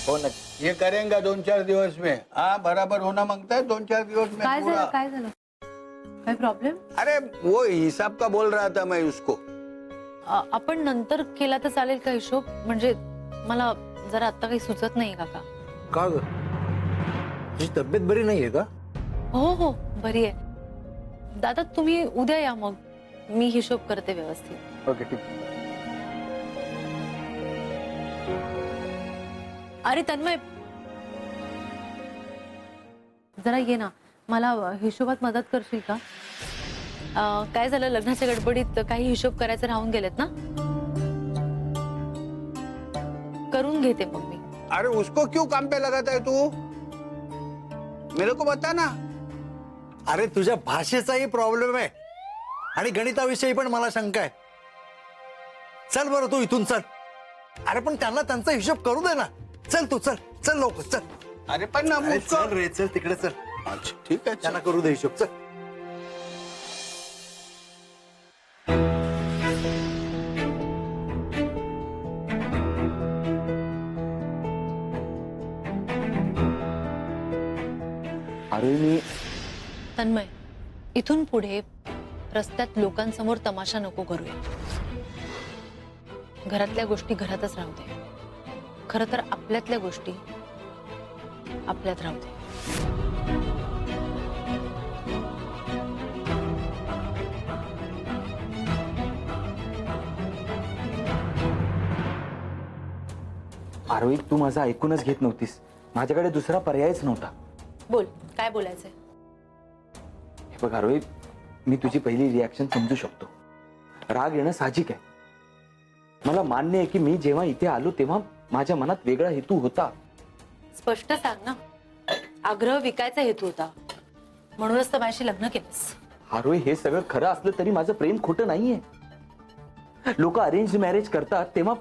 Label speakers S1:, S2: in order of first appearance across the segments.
S1: हो ना,
S2: ये करेंगे 2-4 दिवस में। हाँ बराबर होना मांगता है 2-4 दिवस में
S3: काय
S2: पूरा।
S3: झालं काय झालं काय प्रॉब्लेम?
S2: अरे वो हिसाब का बोल रहा था मैं उसको।
S3: आपण नंतर केला तर चालेल का हिशोब? म्हणजे मला जरा आता काही सुचत नाही काका.
S1: का ग? तुझी तब्येत बरी नाहीये का?
S3: हो हो बरी आहे. दादा तुम्ही उद्या या मग मी हिशोब करते व्यवस्थित.
S1: ओके ठीक.
S3: अरे तन्मय जरा ये ना, मला हिशोबात मदत करशील का? काय झालं लग्नाच्या गडबडीत काही हिशोब करायचे राहून गेलेत ना, करून घेते मग मी.
S2: अरे उसको क्यों काम पे लगाता है तू? मेरे को बता ना।
S1: अरे तुझ्या भाषेचाही प्रॉब्लेम आहे आणि गणिताविषयी पण मला शंका आहे. चल बरं तू इथून चल. अरे पण त्यांना त्यांचा हिशोब करू दे ना. चल तू चल चल लवकर चल.
S2: अरे पण ना
S1: अरे
S2: उसको।
S1: चल रे चल तिकडे चल.
S2: अच्छा ठीक है चल।
S1: त्यांना करू दे हिशोब चल.
S4: अरे मी
S3: तन्मय इथून पुढे रस्त्यात लोकांसमोर तमाशा नको करूया. घरातल्या गोष्टी घरातच राहू दे. खरं तर आपल्यातल्या गोष्टी आपल्यात राहू दे.
S4: आरोही तू माझं ऐकूनच घेत नव्हतीस. माझ्याकडे दुसरा पर्यायच नव्हता.
S3: बोल काय बोलायचंय?
S4: हे बघ आरोही, मी तुझी पहिली रिॲक्शन समजू शकतो. राग येणं साहजिक आहे. मला मान्य आहे की मी जेव्हा इथे आलो तेव्हा माझ्या मनात वेगळा हेतू होता.
S3: स्पष्ट सांग ना. आग्रह विकायचा हेतू होता म्हणूनच तर माझ्याशी लग्न केलंस.
S4: आरोही हे सगळं खरं असलं तरी माझं प्रेम खोटं नाहीये. लोक अरेंज मॅरेज करतात तेव्हा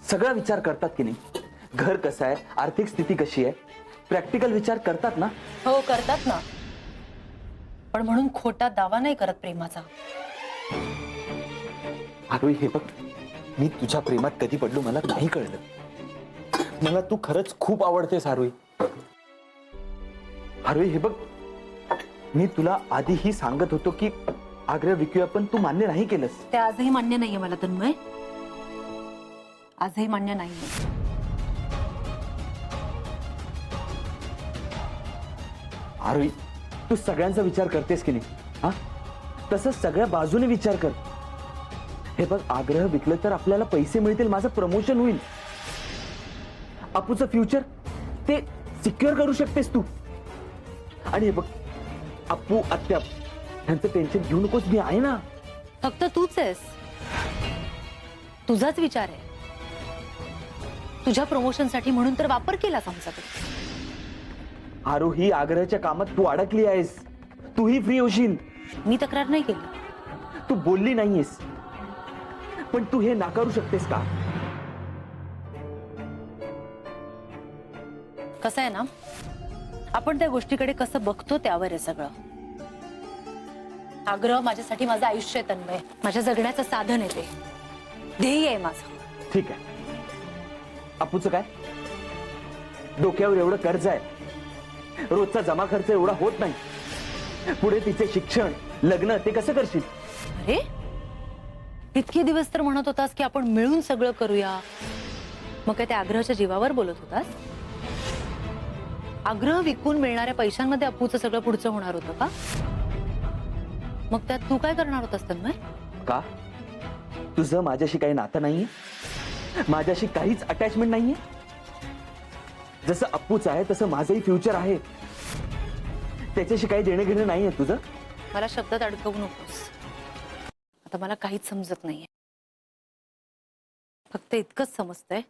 S4: सगळा विचार करतात की नाही. घर कसं आहे, आर्थिक स्थिती कशी आहे, प्रॅक्टिकल विचार करतात ना.
S3: हो करतात ना, पण म्हणून खोटा दावा नाही करत प्रेमाचा.
S4: आरोही हे बघ, मी तुझ्या प्रेमात कधी पडलो मला नाही कळलं. मला तू खरंच खूप आवडतेस आरोही. आरोही हे बघ, मी तुला आधीही सांगत होतो की आग्रह विकूया, पण तू मान्य नाही केलंस.
S3: ते आजही मान्य नाहीये मला तन्मय. आजही मान्य नाहीये.
S4: आरोही तू सगळ्यांचा विचार करतेस की नाही? हा, तसं सगळ्या बाजूने विचार कर. हे बघ, आग्रह विकलं तर आपल्याला पैसे मिळतील, माझं प्रमोशन होईल, अपूचं फ्युचर ते सिक्युअर करू शकतेस तू. आणि हे बघ, अप्पू आत्या ह्यांचं टेन्शन घेऊ नकोस, मी आहे ना.
S3: फक्त तूच आहेस. तुझाच विचार आहे. तुझ्या प्रमोशनसाठी म्हणून तर वापर केलास आमचा.
S4: आरोही, आग्रहाच्या कामात तू अडकली आहेस. तूही फ्री होशील.
S3: मी तक्रार नाही केली.
S4: तू बोलली नाहीयेस, पण तू हे नाकारू शकतेस का?
S3: कसं आहे ना, आपण त्या गोष्टीकडे कसं बघतो त्यावर आहे सगळं. आग्रह माझ्यासाठी माझं आयुष्य आहे तन्मय. माझ्या जगण्याचं साधन आहे, ते ध्येय आहे माझं.
S4: ठीक आहे. अपूचं काय? डोक्यावर एवढं कर्ज आहे, रोजचा जमा खर्च एवढा होत नाही. पुढे तिचे शिक्षण, लग्न ते कसं करशील?
S3: अरे इतके दिवस तर म्हणत होतास की आपण मिळून सगळं करूया. मग काय त्या आग्रहाच्या जीवावर बोलत होतास? आग्रह विकून मिळणाऱ्या पैशांमध्ये अपूचं सगळं पुढचं होणार होतं का? मग त्यात तू काय करणार होतास तन्मय?
S4: का? तुझं माझ्याशी काही नातं नाहीये? माझ्याशी काहीच अटॅचमेंट नाहीये? जसं अप्पूचं आहे तसं माझंही फ्युचर आहे. त्याच्याशी काही देणं घेणं नाहीये तुझं?
S3: मला शब्दात अडकवू नकोस. आता मला काहीच समजत नाहीये. फक्त इतकंच समजतंय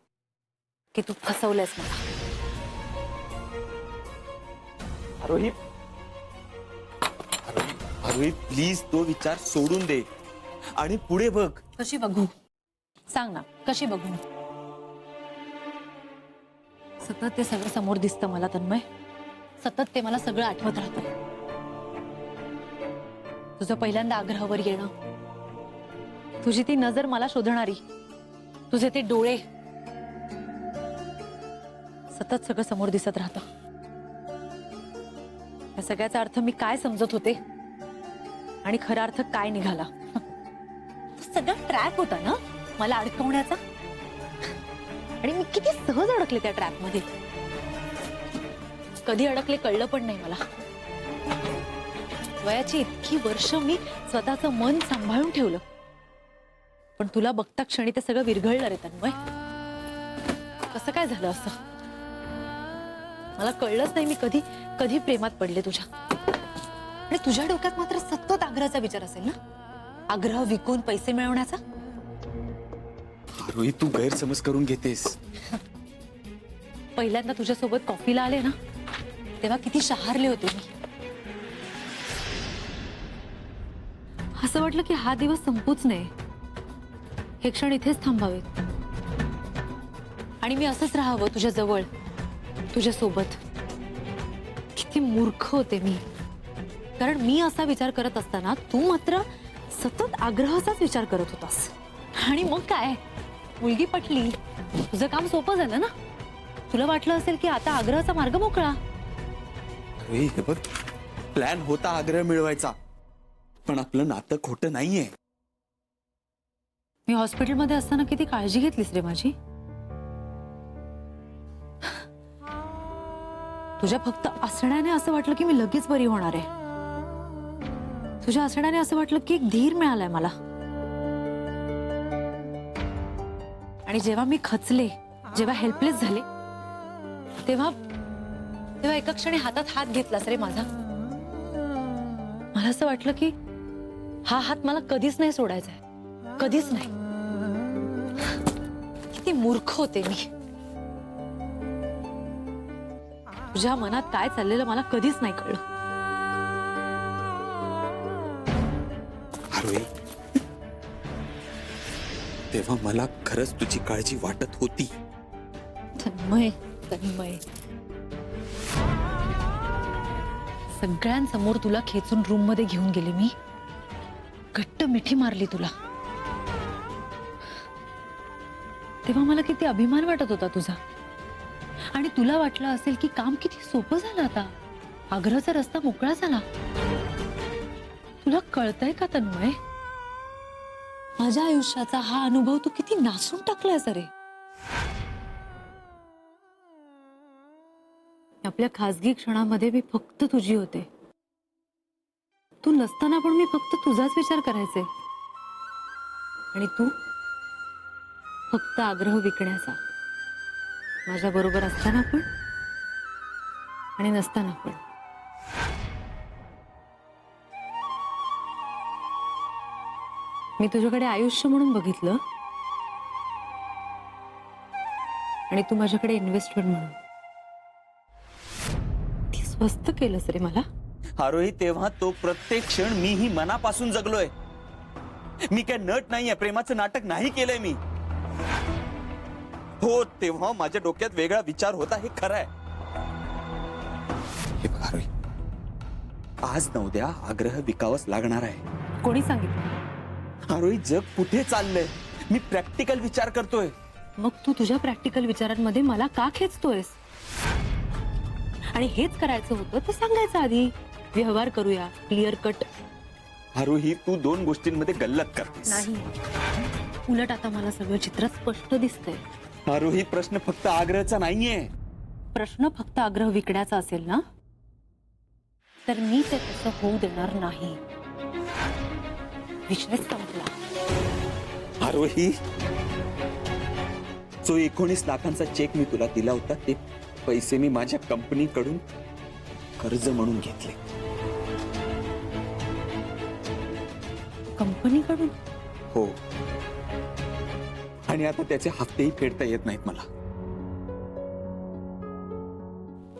S3: की तू फसवलंयस मला.
S4: आरोही, आरोही प्लीज तो विचार सोडून दे आणि पुढे बघ.
S3: कशी बघू? सांग ना, कशी बघू? सतत ते सगळं समोर दिसतं मला तन्मय. सतत ते मला सगळं आठवत राहतं. तुझं पहिल्यांदा आग्रहावर येणं, तुझी ती नजर मला शोधणारी, तुझे ते डोळे, सतत सगळं समोर दिसत राहतं. या सगळ्याचा अर्थ मी काय समजत होते आणि खरा अर्थ काय निघाला. तो सगळा ट्रॅप होता ना मला अडकवण्याचा, आणि मी किती सहज अडकले त्या ट्रॅप मध्ये. कधी अडकले कळलं पण नाही मला. वयाची इतकी वर्ष मी स्वतःचं मन सांभाळून ठेवलं, पण तुला बघता क्षणी ते सगळं विरघळलं रे तन्मय. कसं काय झालं असं मला कळलंच नाही. मी कधी कधी प्रेमात पडले तुझ्या. आणि तुझ्या डोक्यात मात्र सतत आग्रहाचा विचार असेल ना, आग्रह विकून पैसे मिळवण्याचा.
S4: रोहित, तू गैरसमज करून घेतेस.
S3: पहिल्यांदा तुझ्यासोबत कॉफीला आले ना तेव्हा किती शहारले होते मी. असं वाटलं की हा दिवस संपूच नये, हे क्षण इथेच थांबावेत आणि मी असंच राहावं तुझ्या जवळ, तुझ्या सोबत. किती मूर्ख होते मी, कारण मी असा विचार करत असताना तू मात्र सतत आग्रहाचाच विचार करत होतास. आणि मग काय, मुलगी पटली, तुझं काम सोपं झालं ना. तुला वाटलं असेल की आता आग्रहाचा मार्ग मोकळा.
S4: रोहित, हे बघ, प्लॅन होता आग्रह मिळवायचा, पण आपलं नातं खोटं नाहीये.
S3: मी हॉस्पिटलमध्ये असताना किती काळजी घेतलीस रे माझी. तुझ्या फक्त असण्याने असं वाटलं की मी लगेच बरी होणार आहे. तुझ्या असण्याने असं वाटलं की एक धीर मिळालाय मला. आणि जेव्हा मी खचले, जेव्हा हेल्पलेस झाले, तेव्हा तेव्हा एका क्षणी हातात हात घेतलास रे माझा. मला असं वाटलं की हा हात मला कधीच नाही सोडायचा आहे, कधीच नाही. किती मूर्ख होते मी. तुझ्या मनात काय चाललेलं मला कधीच नाही कळलं.
S4: रोहित, तेव्हा मला खरंच तुझी काळजी वाटत होती.
S3: तन्मय, तन्मय, सगळ्यांसमोर तुला खेचून रूम मध्ये घेऊन गेले मी. घट्ट मिठी मारली तुला. तेव्हा मला किती अभिमान वाटत होता तुझा. आणि तुला वाटलं असेल की काम किती सोपं झालं आता, आग्रहाचा रस्ता मोकळा झाला. तुला कळतंय का तन्मय, माझ्या आयुष्याचा हा अनुभव तू किती नासून टाकलायस रे. आपल्या खासगी क्षणामध्ये मी फक्त तुझी होते. तू नसताना पण मी फक्त तुझाच विचार करायचे, आणि तू फक्त आग्रह विकण्याचा. माझ्या बरोबर असताना पण आणि नसताना पण. मी तुझ्याकडे आयुष्य म्हणून बघितलं आणि तू माझ्याकडे इन्व्हेस्टमेंट म्हणून. ती स्वस्त केलंस रे मला.
S4: हा रोहित, तेव्हा तो प्रत्येक क्षण मीही मनापासून जगलोय. मी काय नट नाहीये, प्रेमाचं नाटक नाही केलंय मी. हो, तेव्हा माझ्या डोक्यात वेगळा विचार होता, हे खरं आहे. हे बघा रोहित, आज न उद्या आग्रह विकावंच लागणार आहे.
S3: कोणी सांगितलं?
S4: हा रोहित, जग कुठे चाललंय, मी प्रॅक्टिकल विचार करतोय.
S3: मग तू तुझ्या प्रॅक्टिकल विचारांमध्ये मला का खेचतोयस? आणि हेच करायचं होतं तर सांगायचं आधी. व्यवहार करूया, क्लिअर कट.
S4: रोहित, तू दोन गोष्टींमध्ये गल्लत करतेस.
S3: नाही, उलट आता मला सगळं चित्र स्पष्ट दिसतंय.
S4: रोहित, प्रश्न फक्त आग्रहाचा नाहीये.
S3: प्रश्न फक्त आग्रह विकण्याचा असेल ना, तर मी ते तसं होऊ देणार नाही. विषय संपला.
S4: रोहित, जो 19 लाखांचा चेक मी तुला दिला होता, ते पैसे मी माझ्या कंपनीकडून कर्ज म्हणून घेतले.
S3: कंपनीकडून?
S4: हो, आणि आता त्याचे हप्तेही फेडता येत नाहीत मला.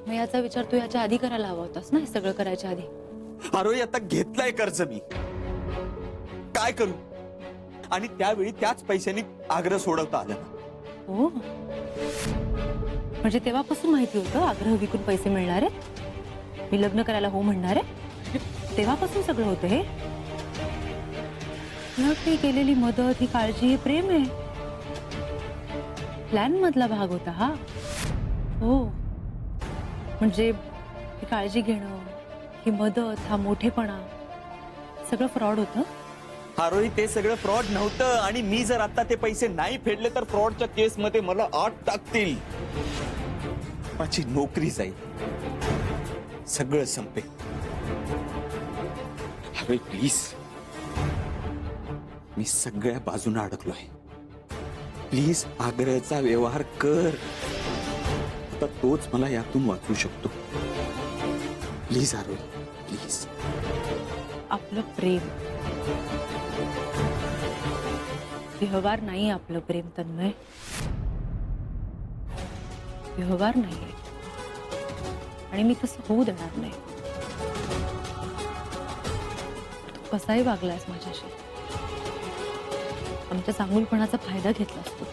S3: मग याचा विचार तू याच्या आधी करायला हवा होतास ना, हे सगळं करायच्या आधी.
S4: रोहित, आता घेतलाय कर्ज मी, काय करू? आणि त्यावेळी त्याच पैशांनी आग्रह सोडवता आलं.
S3: हो, म्हणजे तेव्हापासून माहिती होतं आग्रह विकून पैसे मिळणार आहेत, मी लग्न करायला हो म्हणणार आहे. तेव्हापासून सगळं होतं हे. ती केलेली मदत, ही काळजी, हे प्रेम आहे. प्लॅन मधला भाग होता हा. हो, म्हणजे ही काळजी घेणं, ही मदत, हा मोठेपणा सगळं फ्रॉड होतं.
S4: आरोही ते सगळं फ्रॉड नव्हतं, आणि मी जर आता ते पैसे नाही फेडले तर फ्रॉडच्या केस मध्ये मला 8 टाकतील. माझी नोकरी जाईल, सगळं संपेल. अरे प्लीज, मी सगळ्या बाजूने अडकलोय. प्लीज आग्रहचा व्यवहार कर. आता तोच मला यातून वाचवू शकतो. Please Aarohi, please.
S3: आपलं प्रेम व्यवहार नाही. आपलं प्रेम तन्मय व्यवहार नाहीये, आणि मी तसं होऊ देणार नाही. तू कसाही वागलास माझ्याशी, आमच्या चांगुलपणाचा फायदा घेतलास तू,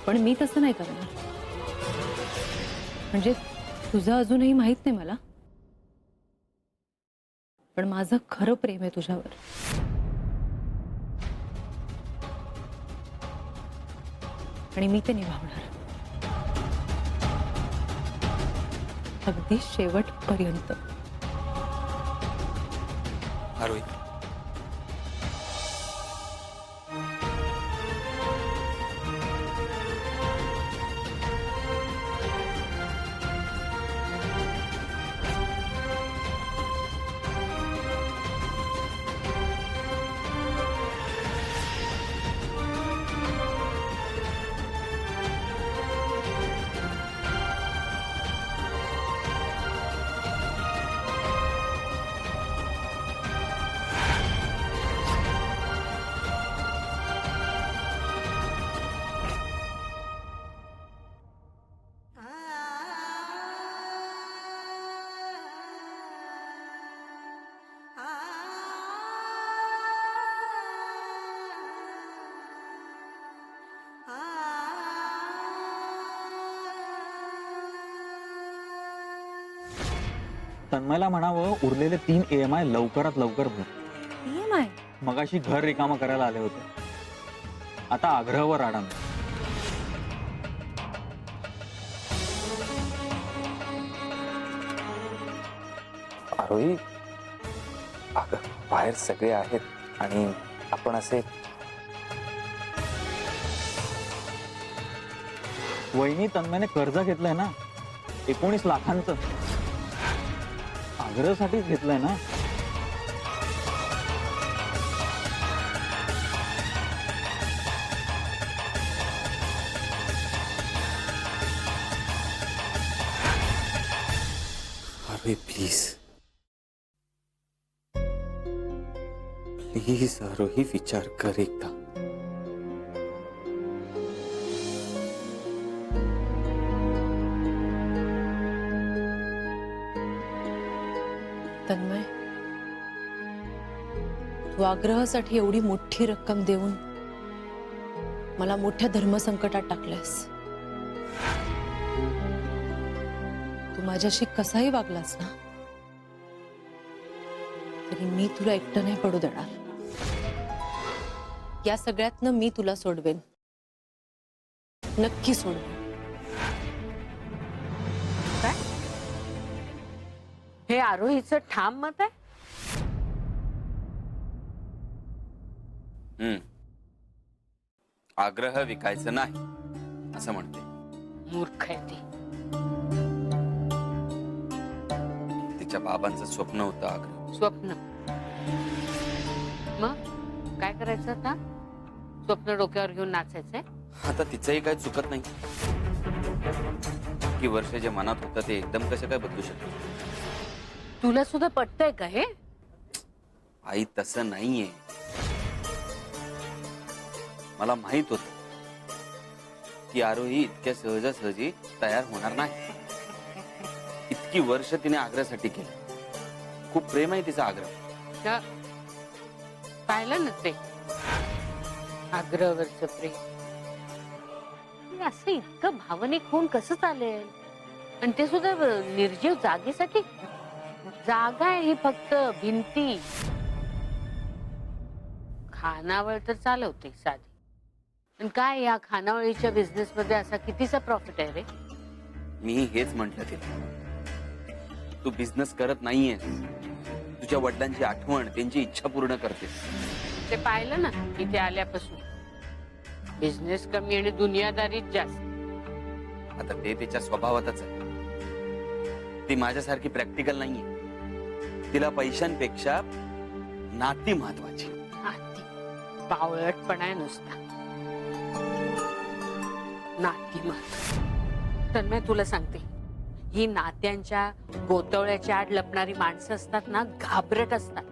S3: पण मी तसं नाही करणार. म्हणजे तुझं अजूनही माहित नाही मला, पण माझं खरं प्रेम आहे तुझ्यावर. आणि मी ते निभावणार अगदी शेवटपर्यंत.
S4: आरोही,
S5: तन्मयला म्हणावं उरलेले 3 EMI लवकरात लवकर भर.
S3: EMI
S5: मगाशी घर रिकामं करायला आले होते, आता आग्रहावर आडाम.
S4: आरोही, अगं बाहेर सगळे आहेत आणि आपण असे.
S5: वहिनी, तन्मयने कर्ज घेतलंय ना 19 लाखांचं. आग्रहासाठीच घेतलंय ना.
S4: अरे प्लीज, प्लीज आरोही, विचार कर एकदा.
S3: तन्मय, तू आग्रहासाठी एवढी मोठी रक्कम देऊन मला मोठ्या धर्मसंकटात टाकलंस. तू माझ्याशी कसाही वागलास ना, तरी मी तुला एकटं नाही पडू देणार. या सगळ्यातनं मी तुला सोडवेन, नक्की सोडवेन.
S6: हे आरोहीचं ठाम मत आहे.
S4: आग्रह विकायचं नाही असं म्हणते.
S6: मूर्ख आहे ती.
S4: तिच्या बाबांचं स्वप्न होतं आग्रह.
S6: स्वप्न. मग काय करायचं आता? स्वप्न डोक्यावर घेऊन नाचायचंय?
S4: आता तिचंही काही चुकत नाही की वर्ष जे मनात होतं ते एकदम कसं काय बदलू शकतो.
S6: तुला सुद्धा पटतंय का हे?
S4: आई, तसं नाहीये. मला माहित होत की आरोही इतक्या सहजासहजी तयार होणार नाही. इतकी वर्ष तिने आग्रहासाठी केलं. खूप प्रेम आहे तिचा आग्रह.
S6: पाहिलं ना ते आग्रहावरचं प्रेम. असं इतकं भावनिक होऊन कसं चालेल? आणि ते सुद्धा निर्जीव जागेसाठी. जागा आहे ही फक्त भिंती. खानावळ तर चालवते साधी, आणि काय या खानावळीच्या बिझनेस मध्ये असा कितीचा प्रॉफिट आहे रे?
S4: मी हेच म्हंटल तिला, तू बिझनेस करत नाहीयेस, तुझ्या वडिलांची आठवण, त्यांची इच्छा पूर्ण करतेस.
S6: ते पाहिलं ना इथे आल्यापासून. बिझनेस कमी आणि दुनियादारीच जास्त.
S4: आता ते तिच्या स्वभावातच आहे. ती माझ्यासारखी प्रॅक्टिकल नाहीये. तिला पैशांपेक्षा नाती महत्वाची.
S6: नाती बावळटपणा आहे नुसता. नाती मत तर मी तुला सांगते, ही नात्यांच्या गोतवळ्याच्या आड लपणारी माणसं असतात ना, घाबरट असतात.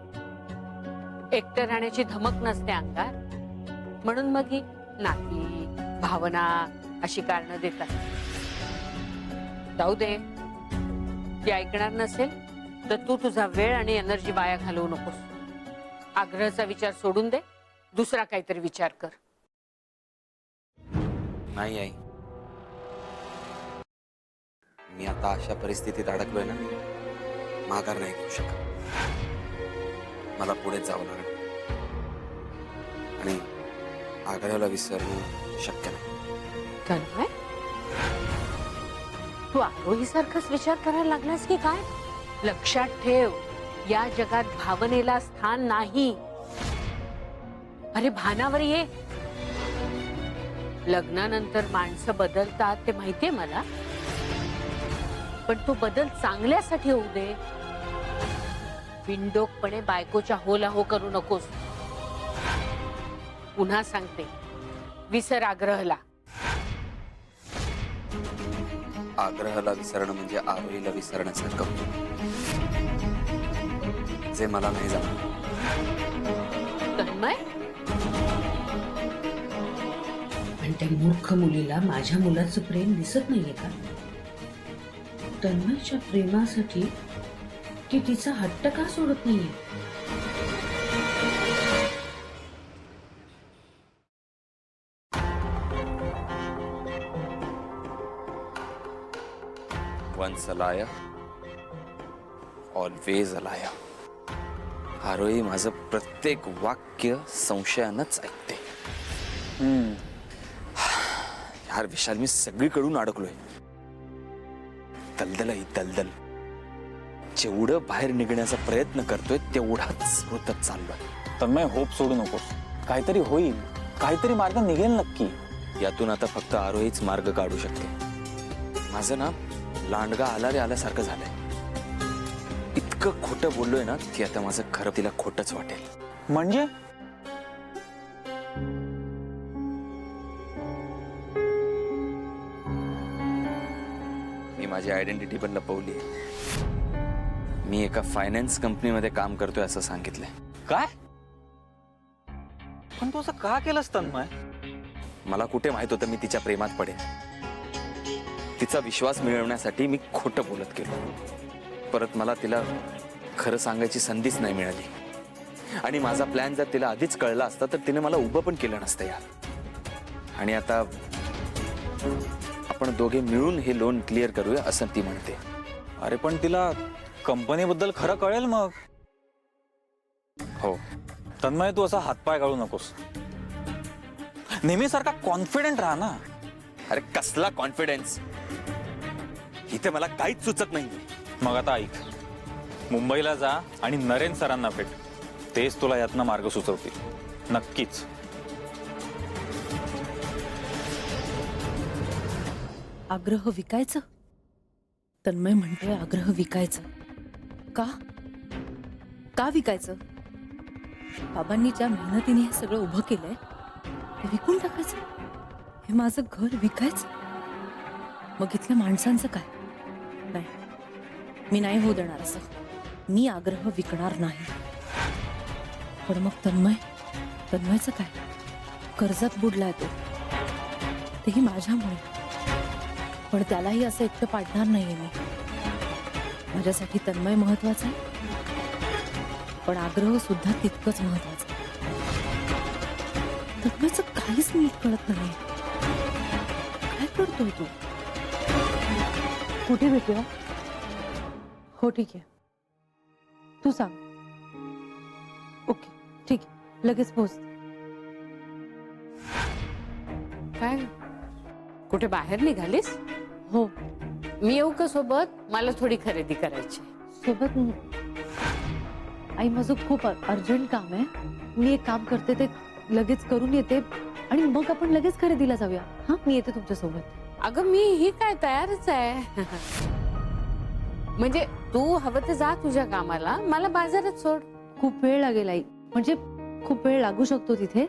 S6: एकटं राहण्याची धमक नसते अंगात, म्हणून मग ही नाती भावना अशी कारणं देतात. जाऊ दे, ती ऐकणार नसेल तर तू तुझा वेळ आणि एनर्जी वाया घालवू नकोस. आग्रहाचा विचार सोडून दे, दुसरा काहीतरी विचार कर.
S4: नाही आई, मी आता अशा परिस्थितीत अडकलोय ना, माघार नाही घेऊ शकत. मला पुढे जावं लागेल आणि आग्रहाला विसरणं शक्य नाही.
S6: तन्मय, तू आरोही सारखाच विचार करायला लागलास की काय? लक्षात ठेव, या जगात भावनेला स्थान नाही. अरे भानावर ये. लग्नानंतर माणसं बदलतात ते माहितीये मला, पण तो बदल चांगल्यासाठी होऊ दे. बिनडोकपणे बायकोच्या होला हो करू नकोस. पुन्हा सांगते, विसर आग्रहला.
S4: आग्रहाला विसरणं म्हणजे आरोहीला विसरण्यासारखं होतं, जे मला नाही जमलं.
S6: तन्मय, पण त्या मूर्ख मुलीला माझ्या मुलाचं प्रेम दिसत नाहीये का? तन्मयच्या प्रेमासाठी ती तिचा हट्ट का सोडत नाहीये?
S4: Once a liar always a liar. आरोही माझं प्रत्येक वाक्य संशयानंच ऐकते. यार विशाल, मी सगळीकडून अडकलोय. दलदल ही दलदल. जेवढं बाहेर निघण्याचा प्रयत्न करतोय तेवढाच होतच चाललोय.
S5: तन्मय, होप सोडू नकोस. काहीतरी होईल, काहीतरी मार्ग निघेल नक्की.
S4: यातून आता फक्त आरोहीच मार्ग काढू शकते. माझं ना लांडगा आला रे आल्यासारखं झालंय. इतकं खोटं बोललोय ना की आता माझं खरं तिला खोटच वाटेल.
S5: म्हणजे
S4: मी माझी आयडेंटिटी पण लपवली. मी एका फायनान्स कंपनीमध्ये काम करतोय असं सांगितलंय.
S5: काय? पण तू असं का केलंस तन्मय?
S4: मला कुठे माहित होतं मी तिच्या प्रेमात पडेन. तिचा विश्वास मिळवण्यासाठी मी खोटं बोलत गेलो. परत मला तिला खरं सांगायची संधीच नाही मिळाली. आणि माझा प्लॅन जर तिला आधीच कळला असता तर तिने मला उभं पण केलं नसतं यार. आणि आता आपण दोघे मिळून हे लोन क्लिअर करूया असं ती म्हणते.
S5: अरे पण तिला कंपनीबद्दल खरं कळेल मग.
S4: हो,
S5: तन्मय, तू असा हातपाय काढू नकोस. नेहमीसारखा कॉन्फिडेंट राहा ना.
S4: अरे कसला कॉन्फिडन्स, इथे मला काहीच सुचत नाही.
S5: मग आता ऐक, मुंबईला जा आणि नरेन सरांना भेट. तेच तुला यातनं मार्ग सुचवतील नक्कीच.
S7: आग्रह विकायचं? तन्मय म्हणतोय आग्रह विकायचं. का का विकायचं? बाबांनी ज्या मेहनतीने हे सगळं उभं केलंय ते विकून टाकायचं? हे माझं घर विकायचं? मग इथल्या माणसांचं काय? नाही, मी नाही होऊ देणार असं. मी आग्रह विकणार नाही. पण मग तन्मयचं काय? कर्जात बुडलाय तो, तेही माझ्यामुळे. पण त्यालाही असं एकटं पाडणार नाहीये मी. माझ्यासाठी तन्मय महत्वाचा आहे, पण आग्रह सुद्धा तितकंच महत्वाचं आहे. तन्मयचं काहीच नीट कळत नाही. काय करतोय तू? कुठे भेटूया? हो ठीक आहे, तू सांग. ओके ठीक आहे, लगेच पोहोच.
S6: काय कुठे बाहेर निघालीस?
S3: हो,
S6: मी येऊ का सोबत? मला थोडी खरेदी करायची.
S3: सोबत आई माझं खूप अर्जंट काम आहे. मी एक काम करते, ते लगेच करून येते आणि मग आपण लगेच खरेदीला जाऊया. हा, मी येते तुमच्या सोबत.
S6: अगं मी ही काय तयारच आहे. म्हणजे तू हवं तर जा तुझ्या कामाला, मला बाजारात सोड.
S3: खूप वेळ लागेल आई, म्हणजे खूप वेळ लागू शकतो तिथे.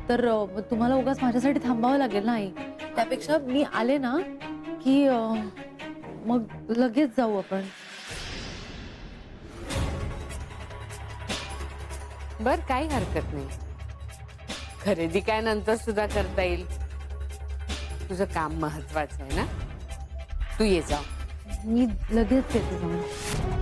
S3: तर तुम्हाला उगाच माझ्यासाठी थांबावं लागेल ना आई. त्यापेक्षा मी आले ना की मग लगेच जाऊ आपण.
S6: बर, काही हरकत नाही. खरेदी काय नंतर सुद्धा करता येईल. तुझं काम महत्वाचं आहे ना. तू ये जा.
S3: मी लगेच येते जाऊन.